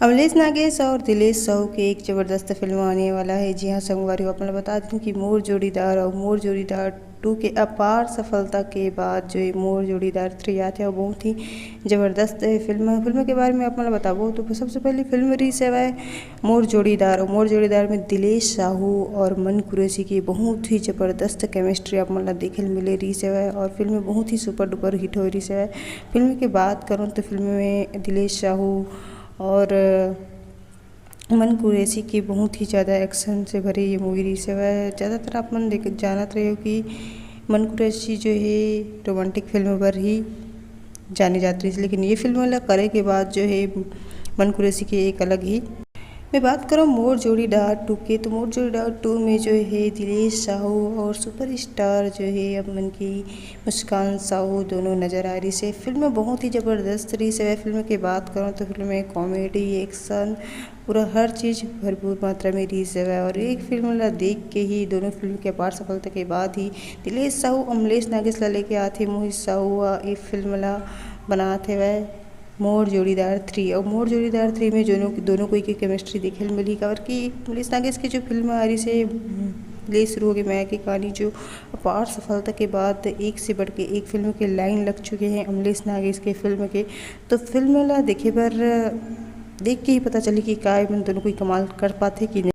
अमलेश नागेश और दिलेश साहू की एक ज़बरदस्त फिल्म आने वाला है। जी हाँ, संगवारी को अपना बता दूं कि मोर जोड़ीदार और मोर जोड़ीदार 2 के अपार सफलता के बाद जो है मोर जोड़ीदार 3 आते हैं और बहुत ही ज़बरदस्त है फिल्म के बारे में अपना बताओ तो सबसे पहले फिल्म रिलीज है मोर जोड़ीदार। और मोर जोड़ीदार में दिलेश साहू और मन कुरैशी की बहुत ही ज़बरदस्त केमिस्ट्री अपना देखे मिले रिलीज है और फिल्म बहुत ही सुपर डुपर हिट हो रही है। फिल्म की बात करूँ तो फिल्म में दिलेश साहू और मन कुरैशी की बहुत ही ज़्यादा एक्शन से भरी ये मूवी रही है। ज़्यादातर आप मन देख जानते रहे हो कि मन कुरैशी जो है रोमांटिक फिल्म पर ही जानी जाती है, लेकिन ये फिल्म वाला करे के बाद जो है मन कुरैशी की एक अलग ही। मैं बात करूँ मोर जोड़ीदार 2 की, तो मोर जोड़ीदार 2 में जो है दिलेश साहू और सुपरस्टार जो है अमन की मुस्कान साहू दोनों नज़र आ रही से। फिल्म बहुत ही ज़बरदस्त रही है। फिल्म की बात करूँ तो फिल्म में कॉमेडी एक्शन पूरा हर चीज़ भरपूर मात्रा में रही है और एक फिल्म ला देख के ही दोनों फिल्म के अपार सफलता के बाद ही दिलेश साहू अमलेश नागेश ला लेके आते मोहित साहू ये फिल्म ला बनाते हुए मोर जोड़ीदार 3। और मोर जोड़ीदार 3 में दोनों कोई की केमिस्ट्री देखे मिली। कवर की अमलेश नागेश की जो फिल्म आ रही से ले शुरू हो गई माया की कहानी, जो अपार सफलता के बाद एक से बढ़ के एक फिल्म के लाइन लग चुके हैं अमलेश नागेश के फिल्म के। तो फिल्म ला देखे पर देख के ही पता चली कि काय दोनों कोई कमाल कर पाते कि नहीं।